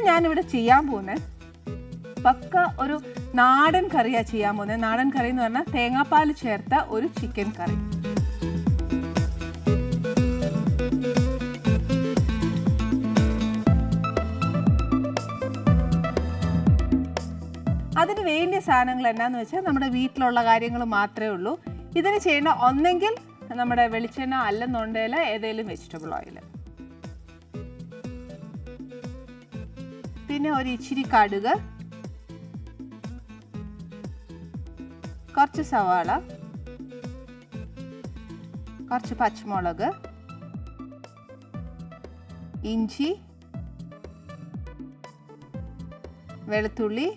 ഞാനിവിടെ ചെയ്യാൻ പോകുന്നത് പക്ക ഒരു നാടൻ കറിയാണ് ചെയ്യാൻ പോകുന്നത്. നാടൻ കറി എന്ന് പറഞ്ഞാൽ തേങ്ങാപ്പാൽ ചേർത്ത ഒരു ചിക്കൻ കറി. അതിന് വേണ്ടിയ സാധനങ്ങൾ എന്നാന്ന് വെച്ചാൽ നമ്മുടെ വീട്ടിലുള്ള കാര്യങ്ങൾ മാത്രമേ ഉള്ളൂ. ഇതിന് ചെയ്യുന്ന ഒന്നെങ്കിൽ നമ്മുടെ വെളിച്ചെണ്ണ അല്ലെന്നുണ്ടെങ്കിൽ ഏതെങ്കിലും വെജിറ്റബിൾ ഓയിൽ, പിന്നെ ഒരു ഇച്ചിരി കടുക്, കുറച്ച് സവാള, കുറച്ച് പച്ചമുളക്, ഇഞ്ചി, വെളുത്തുള്ളി,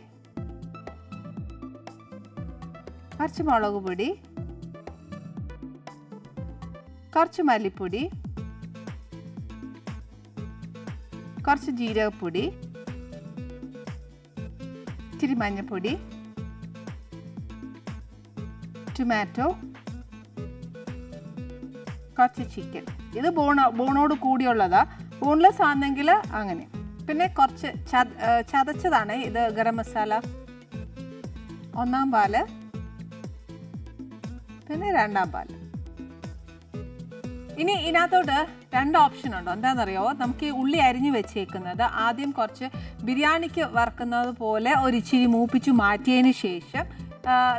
കുറച്ച് മുളക് പൊടി, കുറച്ച് മല്ലിപ്പൊടി, കുറച്ച് ജീരകപ്പൊടി, ഇച്ചിരി മഞ്ഞൾപ്പൊടി, ടൊമാറ്റോ, കുറച്ച് ചിക്കൻ. ഇത് ബോണോട് കൂടിയുള്ളതാ, ബോൺലെസ് ആണെങ്കിൽ അങ്ങനെ. പിന്നെ കുറച്ച് ചതച്ചതാണ് ഇത്. ഗരം മസാല, ഒന്നാം പാല്, പിന്നെ രണ്ടാം പാല്. ഇനി ഇതിനകത്തോട്ട് രണ്ട് ഓപ്ഷൻ ഉണ്ടോ. എന്താണെന്നറിയോ, നമുക്ക് ഈ ഉള്ളി അരിഞ്ഞ് വെച്ചേക്കുന്നത് ആദ്യം കുറച്ച് ബിരിയാണിക്ക് വറുക്കുന്നത് പോലെ ഒരു ഇച്ചിരി മൂപ്പിച്ച് മാറ്റിയതിന് ശേഷം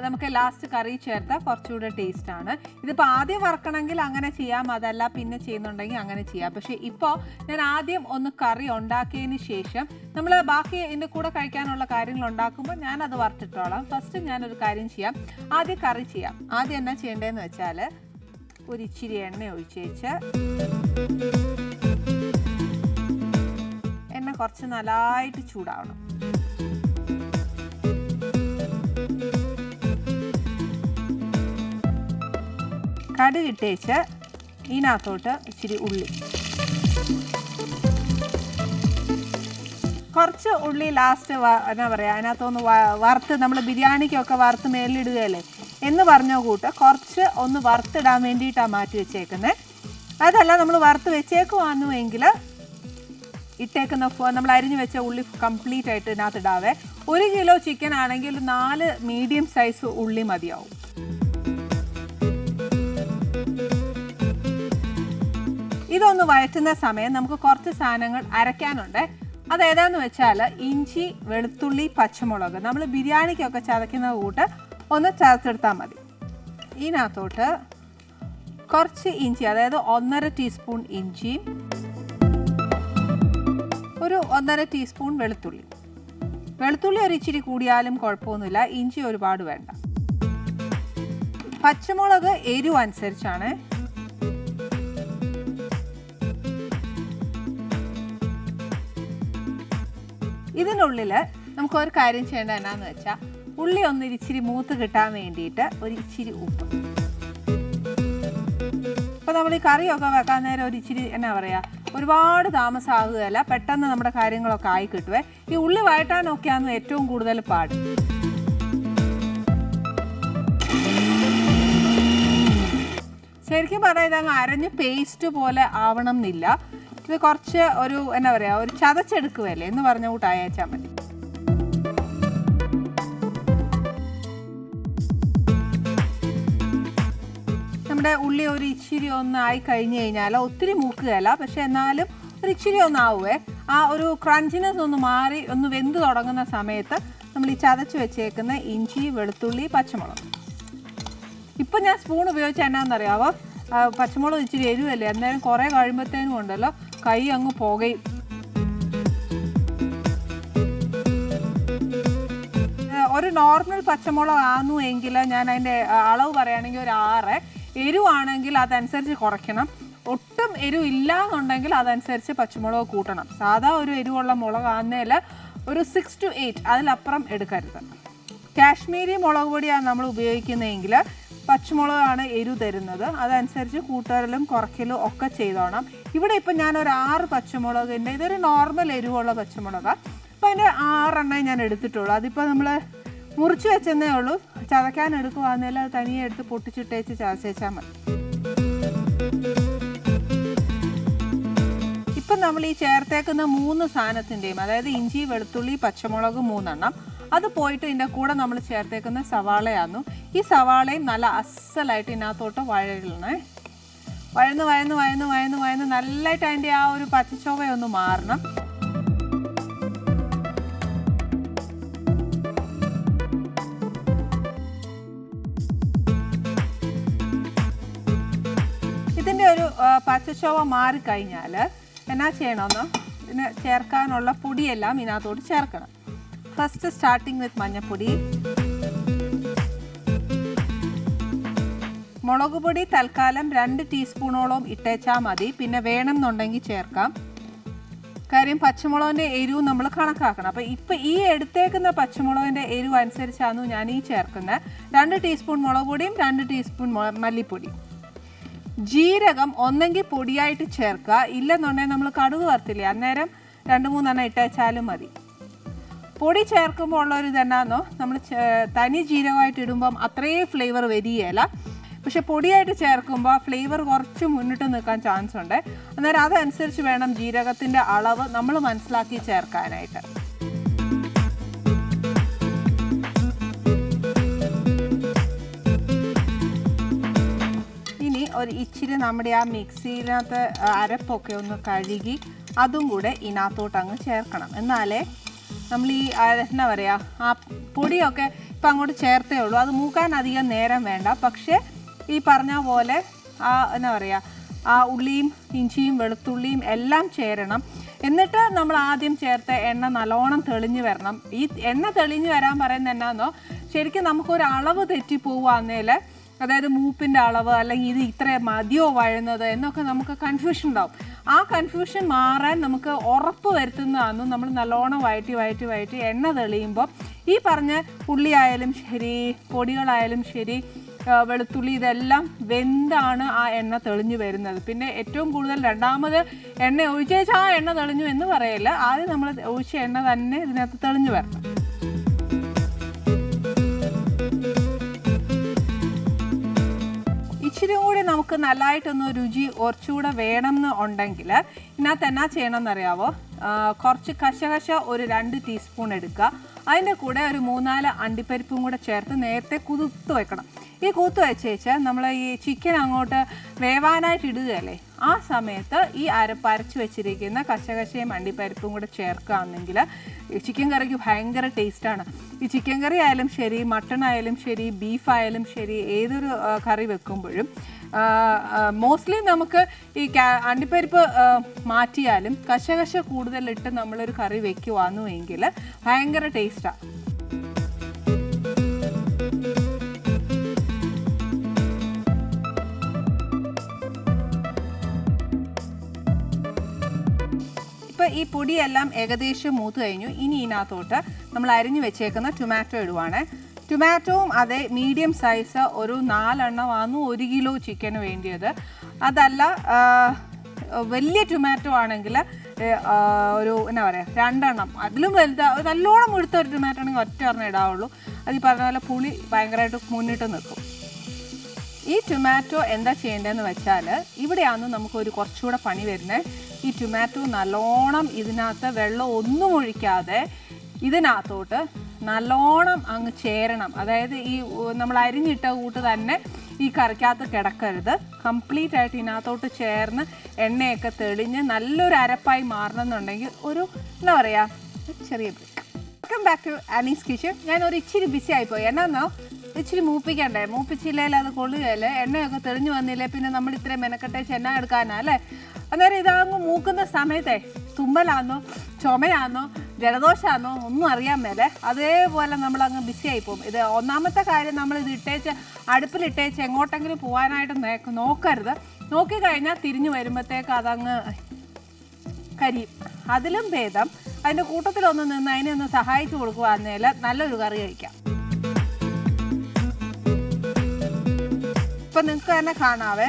നമുക്ക് ലാസ്റ്റ് കറി ചേർത്താൽ കുറച്ചുകൂടെ ടേസ്റ്റാണ്. ഇതിപ്പോൾ ആദ്യം വറക്കണമെങ്കിൽ അങ്ങനെ ചെയ്യാം, അതല്ല പിന്നെ ചെയ്യുന്നുണ്ടെങ്കിൽ അങ്ങനെ ചെയ്യാം. പക്ഷേ ഇപ്പോൾ ഞാൻ ആദ്യം ഒന്ന് കറി ഉണ്ടാക്കിയതിന് ശേഷം നമ്മൾ ബാക്കി ഇതിൻ്റെ കൂടെ കഴിക്കാനുള്ള കാര്യങ്ങൾ ഉണ്ടാക്കുമ്പോൾ ഞാനത് വറുത്തിട്ടോളാം. ഫസ്റ്റ് ഞാനൊരു കാര്യം ചെയ്യാം, ആദ്യം കറി ചെയ്യാം. ആദ്യം എന്നാ ചെയ്യേണ്ടതെന്ന് വെച്ചാൽ ഒരു ഇച്ചിരി എണ്ണ ഒഴിച്ച് വെച്ച് എണ്ണ കുറച്ച് നല്ലതായിട്ട് ചൂടാവണം. കടുക് ഇട്ടേച്ച് ഇതിനകത്തോട്ട് ഇച്ചിരി ഉള്ളി, കുറച്ച് ഉള്ളി ലാസ്റ്റ് എന്നാ പറയുക അതിനകത്തൊന്ന് വറുത്ത്, നമ്മൾ ബിരിയാണിക്കൊക്കെ വറുത്ത് മേലിടുകയല്ലേ എന്ന് പറഞ്ഞ കൂട്ട് കുറച്ച് ഒന്ന് വറുത്തിടാൻ വേണ്ടിയിട്ടാണ് മാറ്റി വെച്ചേക്കുന്നത്. അതല്ല നമ്മൾ വറുത്ത് വെച്ചേക്കുവാന്നുവെങ്കിൽ ഇട്ടേക്കുന്ന നമ്മൾ അരിഞ്ഞു വെച്ച ഉള്ളി കംപ്ലീറ്റ് ആയിട്ട് ഇതിനകത്ത് ഇടാവേ. 1 കിലോ ചിക്കൻ ആണെങ്കിൽ 4 മീഡിയം സൈസ് ഉള്ളി മതിയാവും. ഇതൊന്ന് വഴറ്റുന്ന സമയം നമുക്ക് കുറച്ച് സാധനങ്ങൾ അരയ്ക്കാനുണ്ട്. അതേതാന്ന് വെച്ചാൽ ഇഞ്ചി, വെളുത്തുള്ളി, പച്ചമുളക്. നമ്മൾ ബിരിയാണിക്കൊക്കെ ചതയ്ക്കുന്ന കൂട്ട് ഒന്ന് ചേർത്തെടുത്താൽ മതി. ഇതിനകത്തോട്ട് കുറച്ച് ഇഞ്ചി, അതായത് 1.5 ടീസ്പൂൺ ഇഞ്ചിയും ഒരു 1.5 ടീസ്പൂൺ വെളുത്തുള്ളി. വെളുത്തുള്ളി ഒരു ഇച്ചിരി കൂടിയാലും കുഴപ്പമൊന്നുമില്ല, ഇഞ്ചി ഒരുപാട് വേണ്ട. പച്ചമുളക് എരിവ് അനുസരിച്ചാണ്. ഇതിനുള്ളിൽ നമുക്കൊരു കാര്യം ചെയ്യേണ്ടത് എന്നാന്ന് വെച്ചാൽ ഉള്ളി ഒന്ന് ഇച്ചിരി മൂത്ത് കിട്ടാൻ വേണ്ടിയിട്ട് ഒരു ഇച്ചിരി ഉപ്പ്. ഇപ്പോൾ നമ്മൾ ഈ കറിയൊക്കെ വെക്കാൻ നേരം ഒരു ഇച്ചിരി എന്നാ പറയുക ഒരുപാട് താമസമാകുകയല്ല, പെട്ടെന്ന് നമ്മുടെ കാര്യങ്ങളൊക്കെ ആയി കിട്ടുവേ. ഈ ഉള്ളി വഴറ്റാനൊക്കെയാണ് ഏറ്റവും കൂടുതൽ പാട്. ശരിക്കും പറഞ്ഞാൽ ഇതങ്ങ് അരഞ്ഞ് പേസ്റ്റ് പോലെ ആവണം എന്നില്ല. ഇത് കുറച്ച് ഒരു എന്നാ പറയുക ഒരു ചതച്ചെടുക്കുകയല്ലേ എന്ന് പറഞ്ഞ കൂട്ട് അയച്ചാൽ മതി. നമ്മുടെ ഉള്ളി ഒരു ഇച്ചിരി ഒന്ന് ആയി കഴിഞ്ഞ് കഴിഞ്ഞാൽ ഒത്തിരി മൂക്കുകയല്ല, പക്ഷെ എന്നാലും ഒരു ഇച്ചിരി ഒന്നാവുവേ. ആ ഒരു ക്രഞ്ചിനെസ് ഒന്ന് മാറി ഒന്ന് വെന്ത് തുടങ്ങുന്ന സമയത്ത് നമ്മൾ ഈ ചതച്ച് വെച്ചേക്കുന്ന ഇഞ്ചി, വെളുത്തുള്ളി, പച്ചമുളക്. ഇപ്പം ഞാൻ സ്പൂൺ ഉപയോഗിച്ച എന്നാന്നറിയാവോ, പച്ചമുളക് ഇച്ചിരി എരിവല്ലേ, എന്തായാലും കുറേ കഴിയുമ്പോഴത്തേനും ഉണ്ടല്ലോ കൈ അങ്ങ് പുകയും. ഒരു നോർമൽ പച്ചമുളക് ആന്നു എങ്കിൽ ഞാൻ അതിൻ്റെ അളവ് പറയുകയാണെങ്കിൽ ഒരു 6, എരിവാണെങ്കിൽ അതനുസരിച്ച് കുറയ്ക്കണം. ഒട്ടും എരിവ് ഇല്ല എന്നുണ്ടെങ്കിൽ അതനുസരിച്ച് പച്ചമുളക് കൂട്ടണം. സാധാ ഒരു എരിവുള്ള മുളക് ആന്നേൽ ഒരു 6 to 8, അതിലപ്പുറം എടുക്കരുത്. കാശ്മീരി മുളക് പൊടിയാണ് നമ്മൾ ഉപയോഗിക്കുന്നതെങ്കിൽ പച്ചമുളകാണ് എരിവ് തരുന്നത്, അതനുസരിച്ച് കൂട്ടലും കുറയ്ക്കലും ഒക്കെ ചെയ്തോണം. ഇവിടെ ഇപ്പം ഞാനൊരു 6 പച്ചമുളകിൻ്റെ, ഇതൊരു നോർമൽ എരിവുള്ള പച്ചമുളകാണ്, അപ്പോൾ അതിൻ്റെ 6 എണ്ണേ ഞാൻ എടുത്തിട്ടുള്ളൂ. അതിപ്പോൾ നമ്മൾ മുറിച്ച് വെച്ചെന്നേ ഉള്ളൂ. ചതയ്ക്കാൻ എടുക്കുവാന്നേൽ അത് തനിയെ എടുത്ത് പൊട്ടിച്ചിട്ടേച്ച് ചതച്ചേച്ചാൽ മതി. ഇപ്പം ഇപ്പം നമ്മൾ ഈ ചേർത്തേക്കുന്ന 3 സാധനത്തിൻ്റെയും, അതായത് ഇഞ്ചി, വെളുത്തുള്ളി, പച്ചമുളക് 3 എണ്ണം, അത് പോയിട്ട് ഇതിൻ്റെ കൂടെ നമ്മൾ ചേർത്തേക്കുന്ന സവാളയായിരുന്നു. ഈ സവാളയും നല്ല അസലായിട്ട് ഇതിനകത്തോട്ട് വഴലണേ. വഴന്ന് നല്ലതായിട്ട് അതിൻ്റെ ആ ഒരു പച്ചച്ചൊവയൊന്ന് മാറണം. ഇതിൻ്റെ ഒരു പച്ചച്ചൊവ മാറിക്കഴിഞ്ഞാൽ എന്നാ ചെയ്യണമെന്ന്, ഇതിന് ചേർക്കാനുള്ള പൊടിയെല്ലാം ഇതിനകത്തോട്ട് ചേർക്കണം. ഫസ്റ്റ് സ്റ്റാർട്ടിങ് വിത്ത് മഞ്ഞൾപ്പൊടി. മുളക് പൊടി തൽക്കാലം 2 ടീസ്പൂണോളം ഇട്ടേച്ചാൽ മതി. പിന്നെ വേണമെന്നുണ്ടെങ്കിൽ ചേർക്കാം. കാര്യം പച്ചമുളകിൻ്റെ എരിവ് നമ്മൾ കണക്കാക്കണം. അപ്പോൾ ഇപ്പം ഈ എടുത്തേക്കുന്ന പച്ചമുളകിൻ്റെ എരിവ് അനുസരിച്ചാണ് ഞാൻ ഈ ചേർക്കുന്നത്. 2 ടീസ്പൂൺ മുളക് പൊടിയും 2 ടീസ്പൂൺ മല്ലിപ്പൊടി. ജീരകം ഒന്നെങ്കിൽ പൊടിയായിട്ട് ചേർക്കുക, ഇല്ലെന്നുണ്ടെങ്കിൽ നമ്മൾ കടുക് വറുത്തില്ലേ, അന്നേരം 2-3 എണ്ണം ഇട്ടേച്ചാലും മതി. പൊടി ചേർക്കുമ്പോൾ ഉള്ളൊരു ഇതെന്നാന്നോ, നമ്മൾ തനി ജീരകമായിട്ട് ഇടുമ്പം അത്രയും ഫ്ലേവർ വരികയില്ല. പക്ഷെ പൊടിയായിട്ട് ചേർക്കുമ്പോൾ ഫ്ലേവർ കുറച്ച് മുന്നിട്ട് നിൽക്കാൻ ചാൻസ് ഉണ്ട്. അന്നേരം അതനുസരിച്ച് വേണം ജീരകത്തിൻ്റെ അളവ് നമ്മൾ മനസ്സിലാക്കി ചേർക്കാനായിട്ട്. ഇനി ഒരു ഇച്ചിരി നമ്മുടെ ആ മിക്സിയിനകത്ത് അരപ്പൊക്കെ ഒന്ന് കഴുകി അതും കൂടെ ഇതിനകത്തോട്ട് അങ്ങ് ചേർക്കണം. എന്നാലേ നമ്മൾ ഈ എന്നാ പറയുക, ആ പൊടിയൊക്കെ ഇപ്പം അങ്ങോട്ട് ചേർത്തേ ഉള്ളൂ. അത് മൂക്കാൻ അധികം നേരം വേണ്ട. പക്ഷേ ഈ പറഞ്ഞ പോലെ ആ എന്നാ പറയുക, ആ ഉള്ളിയും ഇഞ്ചിയും വെളുത്തുള്ളിയും എല്ലാം ചേരണം. എന്നിട്ട് നമ്മൾ ആദ്യം ചേർത്ത എണ്ണ നല്ലോണം തെളിഞ്ഞ് വരണം. ഈ എണ്ണ തെളിഞ്ഞ് വരാൻ പറയുന്നത് എന്നാന്നോ, ശരിക്കും നമുക്കൊരു അളവ് തെറ്റിപ്പോവുകയാന്നേൽ, അതായത് മൂപ്പിൻ്റെ അളവ് അല്ലെങ്കിൽ ഇത് ഇത്ര മതിയോ വഴുന്നത് എന്നൊക്കെ നമുക്ക് കൺഫ്യൂഷൻ ഉണ്ടാവും. ആ കൺഫ്യൂഷൻ മാറാൻ നമുക്ക് ഉറപ്പ് വരുത്തുന്നതാണ് നമ്മൾ നല്ലോണം വഴറ്റി എണ്ണ തെളിയുമ്പോൾ ഈ പറഞ്ഞ ഉള്ളിയായാലും ശരി, പൊടികളായാലും ശരി, വെളുത്തുള്ളി ഇതെല്ലാം വെന്താണ് ആ എണ്ണ തെളിഞ്ഞു വരുന്നത്. പിന്നെ ഏറ്റവും കൂടുതൽ രണ്ടാമത് എണ്ണ ഒഴിച്ചേച്ചാൽ ആ എണ്ണ തെളിഞ്ഞു എന്ന് പറയില്ല. ആദ്യം നമ്മൾ ഒഴിച്ച എണ്ണ തന്നെ ഇതിനകത്ത് തെളിഞ്ഞു വരണം. ഇച്ചിരി കൂടി നമുക്ക് നല്ലതായിട്ടൊന്ന് രുചി കുറച്ചുകൂടെ വേണമെന്ന് ഉണ്ടെങ്കിൽ ഇതിനകത്ത് എന്നാ ചെയ്യണമെന്നറിയാവോ, കുറച്ച് കശകശ ഒരു 2 ടീസ്പൂൺ എടുക്കുക. അതിൻ്റെ കൂടെ ഒരു 3-4 അണ്ടിപ്പരിപ്പും കൂടെ ചേർത്ത് നേരത്തെ കുതിർത്ത് വെക്കണം. ഈ കൂത്ത് വെച്ചേച്ച് നമ്മൾ ഈ ചിക്കൻ അങ്ങോട്ട് വേവാനായിട്ട് ഇടുകയല്ലേ, ആ സമയത്ത് ഈ അരച്ച് വെച്ചിരിക്കുന്ന കശകശയും അണ്ടിപ്പരിപ്പും കൂടെ ചേർക്കുകയാണെങ്കിൽ ചിക്കൻ കറിക്ക് ഭയങ്കര ടേസ്റ്റാണ്. ഈ ചിക്കൻ കറി ആയാലും ശരി, മട്ടൺ ആയാലും ശരി, ബീഫായാലും ശരി, ഏതൊരു കറി വെക്കുമ്പോഴും മോസ്റ്റ്ലി നമുക്ക് ഈ അണ്ടിപ്പരിപ്പ് മാറ്റിയാലും കശകശ കൂടുതലിട്ട് നമ്മളൊരു കറി വെക്കുവാന്നുവെങ്കിൽ ഭയങ്കര ടേസ്റ്റാണ്. ഇപ്പോൾ ഈ പൊടിയെല്ലാം ഏകദേശം മൂത്ത് കഴിഞ്ഞു. ഇനി ഇതിനകത്തോട്ട് നമ്മൾ അരിഞ്ഞു വെച്ചേക്കുന്ന ടൊമാറ്റോ ഇടുവാണ്. ടൊമാറ്റോവും അതേ മീഡിയം സൈസ് ഒരു 4 എണ്ണമാണ് 1 കിലോ ചിക്കന് വേണ്ടിയത്. അതല്ല വലിയ ടൊമാറ്റോ ആണെങ്കിൽ ഒരു എന്നാ പറയുക 2 എണ്ണം, അതിലും വലുത് നല്ലോണം മുഴുത്ത ഒരു ടൊമാറ്റോ ആണെങ്കിൽ 1 എണ്ണം ഇടാവുള്ളൂ. അത് ഈ പറഞ്ഞ പോലെ പുളി ഭയങ്കരമായിട്ട് മുന്നിട്ട് നിൽക്കും. ഈ ടൊമാറ്റോ എന്താ ചെയ്യേണ്ടതെന്ന് വെച്ചാൽ, ഇവിടെയാണ് നമുക്കൊരു കുറച്ചുകൂടെ പണി വരുന്നത്. ഈ ടൊമാറ്റോ നല്ലോണം ഇതിനകത്ത് വെള്ളം ഒന്നും ഒഴിക്കാതെ ഇതിനകത്തോട്ട് നല്ലോണം അങ്ങ് ചേരണം. അതായത് ഈ നമ്മൾ അരിഞ്ഞിട്ട കൂട്ട് തന്നെ ഈ കറിക്കകത്ത് കിടക്കരുത്. കംപ്ലീറ്റ് ആയിട്ട് ഇതിനകത്തോട്ട് ചേർന്ന് എണ്ണയൊക്കെ തെളിഞ്ഞ് നല്ലൊരു അരപ്പായി മാറണമെന്നുണ്ടെങ്കിൽ ഒരു എന്താ പറയുക ചെറിയ break. Welcome back to Annie's kitchen. ഞാനൊരു ഇച്ചിരി ബിസി ആയിപ്പോയി. എന്നാന്നോ ഇച്ചിരി മൂപ്പിക്കണ്ടേ, മൂപ്പിച്ചില്ലെങ്കിൽ അത് കൊള്ളുകയല്ലേ, എണ്ണയൊക്കെ തെളിഞ്ഞു വന്നില്ലേ, പിന്നെ നമ്മൾ ഇത്രയും മെനക്കെട്ടേച്ച് എണ്ണ എടുക്കാനാ അല്ലേ. അന്നേരം ഇതാകുമ്പോൾ മൂക്കുന്ന സമയത്തെ തുമ്മലാന്നോ ചുമയാന്നോ ജലദോഷമാണോ ഒന്നും അറിയാൻ മേലെ അതേപോലെ നമ്മളങ്ങ് ബിസി ആയിപ്പോവും. ഇത് ഒന്നാമത്തെ കാര്യം, നമ്മളിത് ഇട്ടേച്ച് അടുപ്പിലിട്ടേച്ച് എങ്ങോട്ടെങ്കിലും പോകാനായിട്ട് നോക്കരുത്. നോക്കിക്കഴിഞ്ഞാൽ തിരിഞ്ഞു വരുമ്പോഴത്തേക്ക് അതങ്ങ് കരിയും. അതിലും ഭേദം അതിൻ്റെ കൂട്ടത്തിലൊന്ന് നിന്ന് അതിനെ ഒന്ന് സഹായിച്ചു കൊടുക്കുകയാണെങ്കിൽ നല്ലൊരു കറി കഴിക്കാം. ഇപ്പം നിങ്ങൾക്ക് തന്നെ കാണാവേ,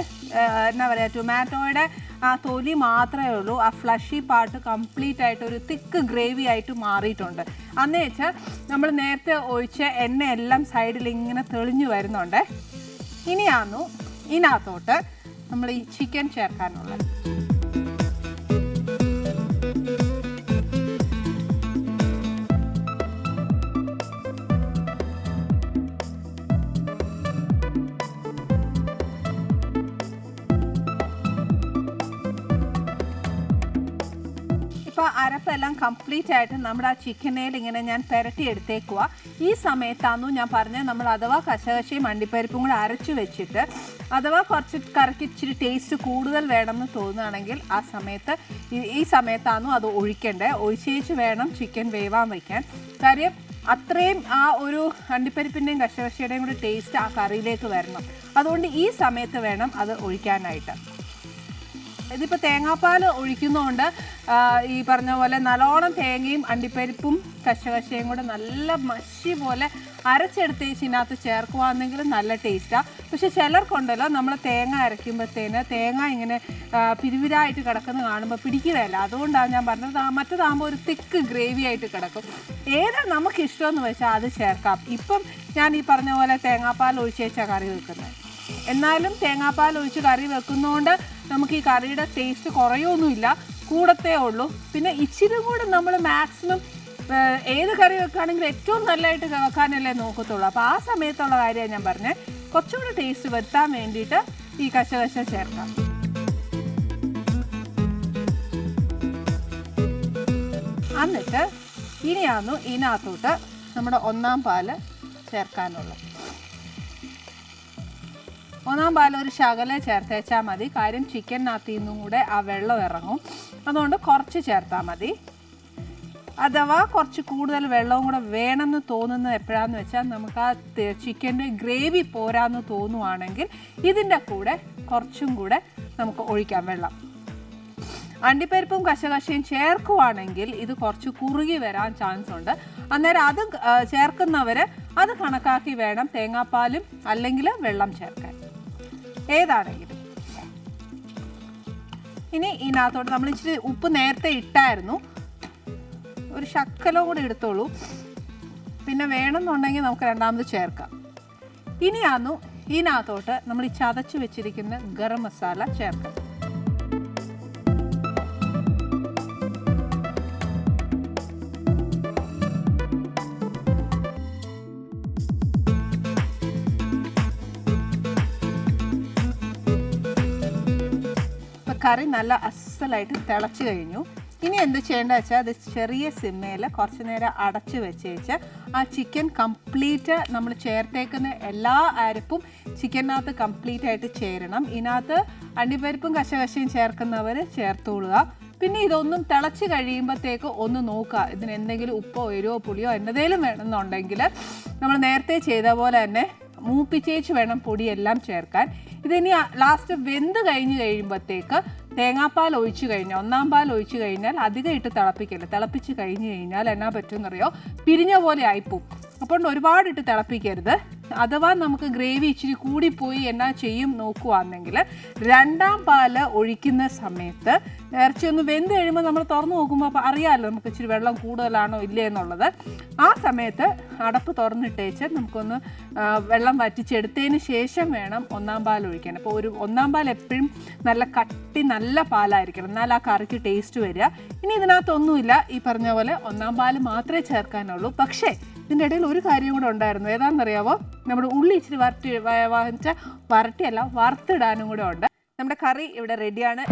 എന്നാ പറയുക, ടൊമാറ്റോയുടെ ആ തൊലി മാത്രമേ ഉള്ളൂ, ആ ഫ്ലഷി പാർട്ട് കംപ്ലീറ്റ് ആയിട്ട് ഒരു തിക്ക് ഗ്രേവി ആയിട്ട് മാറിയിട്ടുണ്ട്. അന്ന് വെച്ചാൽ നമ്മൾ നേരത്തെ ഒഴിച്ച എണ്ണയെല്ലാം സൈഡിൽ ഇങ്ങനെ തെളിഞ്ഞു വരുന്നുണ്ട്. ഇനിയാന്നു ഇതിനകത്തോട്ട് നമ്മൾ ഈ ചിക്കൻ ചേർക്കാനുള്ളത്. കംപ്ലീറ്റ് ആയിട്ട് നമ്മുടെ ആ ചിക്കനേൽ ഇങ്ങനെ ഞാൻ പുരട്ടി എടുത്തേക്കുക. ഈ സമയത്താണെന്നു ഞാൻ പറഞ്ഞത് നമ്മൾ അഥവാ കശകശയും അണ്ടിപ്പരിപ്പും കൂടെ അരച്ചു വെച്ചിട്ട് അഥവാ കുറച്ച് കറിക്ക് ഇച്ചിരി ടേസ്റ്റ് കൂടുതൽ വേണമെന്ന് തോന്നുകയാണെങ്കിൽ ആ സമയത്ത് ഈ സമയത്താണെന്നു അത് ഒഴിക്കേണ്ടത്. ഒഴിച്ചേച്ച് വേണം ചിക്കൻ വേവാൻ വയ്ക്കാൻ. കാര്യം അത്രയും ആ ഒരു അണ്ടിപ്പരിപ്പിൻ്റെയും കശകശയുടെയും കൂടി ടേസ്റ്റ് ആ കറിയിലേക്ക് വരണം. അതുകൊണ്ട് ഈ സമയത്ത് വേണം അത് ഒഴിക്കാനായിട്ട്. ഇതിപ്പോൾ തേങ്ങാപ്പാൽ ഒഴിക്കുന്നതുകൊണ്ട് ഈ പറഞ്ഞ പോലെ നല്ലോണം തേങ്ങയും അണ്ടിപ്പരിപ്പും കശകശയും കൂടെ നല്ല മഷി പോലെ അരച്ചെടുത്തേച്ച് ഇതിനകത്ത് ചേർക്കുകയാണെങ്കിൽ നല്ല ടേസ്റ്റാണ്. പക്ഷെ ചിലർക്കുണ്ടല്ലോ നമ്മൾ തേങ്ങ അരയ്ക്കുമ്പോഴത്തേന് തേങ്ങ ഇങ്ങനെ പിരിവിരായിട്ട് കിടക്കുന്നത് കാണുമ്പോൾ പിടിക്കുകയല്ല. അതുകൊണ്ടാണ് ഞാൻ പറഞ്ഞത്. മറ്റേതാകുമ്പോൾ ഒരു തിക്ക് ഗ്രേവി ആയിട്ട് കിടക്കും. ഏതാ നമുക്കിഷ്ടമെന്ന് വെച്ചാൽ അത് ചേർക്കാം. ഇപ്പം ഞാൻ ഈ പറഞ്ഞ പോലെ തേങ്ങാപ്പാൽ ഒഴിച്ചേച്ചാണ് കറി വെക്കുന്നത്. എന്നാലും തേങ്ങാപ്പാൽ ഒഴിച്ച് കറി വെക്കുന്നതുകൊണ്ട് നമുക്ക് ഈ കറിയുടെ ടേസ്റ്റ് കുറയൊന്നുമില്ല, കൂടത്തേ ഉള്ളൂ. പിന്നെ ഇച്ചിരി കൂടെ നമ്മൾ മാക്സിമം ഏത് കറി വെക്കുകയാണെങ്കിലും ഏറ്റവും നല്ലതായിട്ട് വെക്കാനല്ലേ നോക്കത്തുള്ളൂ. അപ്പോൾ ആ സമയത്തുള്ള കാര്യമാണ് ഞാൻ പറഞ്ഞത്. കുറച്ചുകൂടി ടേസ്റ്റ് വരുത്താൻ വേണ്ടിയിട്ട് ഈ കശകശ ചേർക്കാം. എന്നിട്ട് ഇനിയാന്നു ഇതിനകത്തോട്ട് നമ്മുടെ ഒന്നാം പാല് ചേർക്കാനുള്ളത്. ഒന്നാം പാൽ ഒരു ശകലം ചേർത്തേച്ചാൽ മതി. കാര്യം ചിക്കനകത്ത് നിന്നും കൂടെ ആ വെള്ളം ഇറങ്ങും. അതുകൊണ്ട് കുറച്ച് ചേർത്താൽ മതി. അഥവാ കുറച്ച് കൂടുതൽ വെള്ളവും കൂടെ വേണമെന്ന് തോന്നുന്നത് എപ്പോഴാണെന്ന് വെച്ചാൽ നമുക്ക് ആ ചിക്കൻ്റെ ഗ്രേവി പോരാന്ന് തോന്നുവാണെങ്കിൽ ഇതിൻ്റെ കൂടെ കുറച്ചും കൂടെ നമുക്ക് ഒഴിക്കാം വെള്ളം. അണ്ടിപ്പരിപ്പും കശകശയും ചേർക്കുവാണെങ്കിൽ ഇത് കുറച്ച് കുറുകി വരാൻ ചാൻസ് ഉണ്ട്. അന്നേരം അത് ചേർക്കുന്നവർ അത് കണക്കാക്കി വേണം തേങ്ങാപ്പാലും അല്ലെങ്കിൽ വെള്ളം ചേർക്കാൻ, ഏതാണെങ്കിലും. ഇനി ഇതിനകത്തോട്ട് നമ്മൾ ഇച്ചിരി ഉപ്പ് നേരത്തെ ഇട്ടായിരുന്നു, ഒരു ശക്കലം കൂടി എടുത്തോളൂ. പിന്നെ വേണമെന്നുണ്ടെങ്കിൽ നമുക്ക് രണ്ടാമത് ചേർക്കാം. ഇനിയാന്നു ഇതിനകത്തോട്ട് നമ്മൾ ഈ ചതച്ച് വെച്ചിരിക്കുന്ന ഗരം മസാല ചേർക്കാം. കറി നല്ല അസലായിട്ട് തിളച്ച് കഴിഞ്ഞു. ഇനി എന്ത് ചെയ്യേണ്ടത് വെച്ചാൽ അത് ചെറിയ സിമ്മയിൽ കുറച്ച് നേരം അടച്ച് വെച്ചേച്ച് ആ ചിക്കൻ കംപ്ലീറ്റ് നമ്മൾ ചേർത്തേക്കുന്ന എല്ലാ അരപ്പും ചിക്കനകത്ത് കംപ്ലീറ്റ് ആയിട്ട് ചേരണം. ഇതിനകത്ത് അണ്ടിപ്പരിപ്പും കശകശയും ചേർക്കുന്നവർ ചേർത്തോളുക. പിന്നെ ഇതൊന്നും തിളച്ച് കഴിയുമ്പോഴത്തേക്ക് ഒന്ന് നോക്കുക, ഇതിന് എന്തെങ്കിലും ഉപ്പോ എരിവോ പുളിയോ എന്തെങ്കിലും വേണമെന്നുണ്ടെങ്കിൽ നമ്മൾ നേരത്തെ ചെയ്ത പോലെ തന്നെ മൂപ്പിച്ചേച്ച് വേണം പൊടിയെല്ലാം ചേർക്കാൻ. ഇതിനി ലാസ്റ്റ് വെന്ത് കഴിഞ്ഞ് കഴിയുമ്പോഴത്തേക്ക് തേങ്ങാപ്പാൽ ഒഴിച്ച് കഴിഞ്ഞാൽ, ഒന്നാം പാൽ ഒഴിച്ച് കഴിഞ്ഞാൽ അധികം ഇട്ട് തിളപ്പിക്കരുത്. തിളപ്പിച്ച് കഴിഞ്ഞ് കഴിഞ്ഞാൽ എന്നാ പറ്റുമെന്നറിയോ, പിരിഞ്ഞ പോലെ ആയിപ്പോവും. അപ്പോൾ ഒരുപാട് ഇട്ട് തിളപ്പിക്കരുത്. അഥവാ നമുക്ക് ഗ്രേവി ഇച്ചിരി കൂടിപ്പോയി എന്നാ ചെയ്യും നോക്കുകയാണെങ്കിൽ രണ്ടാം പാൽ ഒഴിക്കുന്ന സമയത്ത് ഇറച്ചി ഒന്ന് വെന്ത് കഴിയുമ്പോൾ നമ്മൾ തുറന്ന് നോക്കുമ്പോൾ അപ്പോൾ അറിയാമല്ലോ നമുക്ക് ഇച്ചിരി വെള്ളം കൂടുതലാണോ ഇല്ലേ എന്നുള്ളത്. ആ സമയത്ത് അടപ്പ് തുറന്നിട്ടേച്ച് നമുക്കൊന്ന് വെള്ളം വറ്റിച്ചെടുത്തതിന് ശേഷം വേണം ഒന്നാം പാൽ ഒഴിക്കാൻ. അപ്പോൾ ഒരു ഒന്നാം പാൽ എപ്പോഴും നല്ല കട്ടി നല്ല പാലായിരിക്കണം, എന്നാൽ ആ കറിക്ക് ടേസ്റ്റ് വരിക. ഇനി ഇതിനകത്തൊന്നുമില്ല, ഈ പറഞ്ഞ പോലെ ഒന്നാം പാൽ മാത്രമേ ചേർക്കാനുള്ളൂ. പക്ഷേ ഇതിൻ്റെ ഇടയിൽ ഒരു കാര്യം കൂടെ ഉണ്ടായിരുന്നു. ഏതാണെന്നറിയാവോ, നമ്മുടെ ഉള്ളി ഇച്ചിരി വരട്ടിയല്ല വറുത്തിടാനും കൂടെ ഉണ്ട്. നമ്മുടെ കറി ഇവിടെ റെഡിയാണ്.